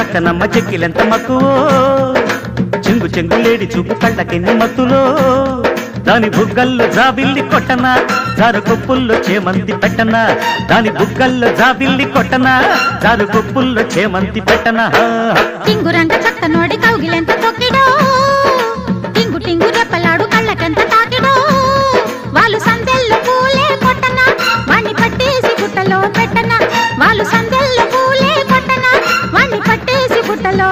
సోకనమ్మ చెక్కిలెంత మక్కువో చెంగు చెంగులేడి చూపు కళ్ళకెన్ని మత్తులో దాని బుగ్గల్లో జాబిల్లి కొట్టనా జారు కొప్పుల్లో చేమంతి పెట్టనా దాని బుగ్గల్లో జాబిల్లి కొట్టనా జారు కొప్పుల్లో చేమంతి పెట్టనా టింగురంగ చక్క నోడి కౌగిలెంత తొక్కిడో టింగు టింగు రెప్పలాడు కళ్ళకెంత తాకిడో వాళ్ళు సందెల్లో పూలే కొట్టనా వాణ్ణి పట్టేసి గుట్టలో పెట్టనా వాళ్ళు సందెల్లో పూలే కొట్టనా వాణ్ణి పట్టేసి గుట్టలో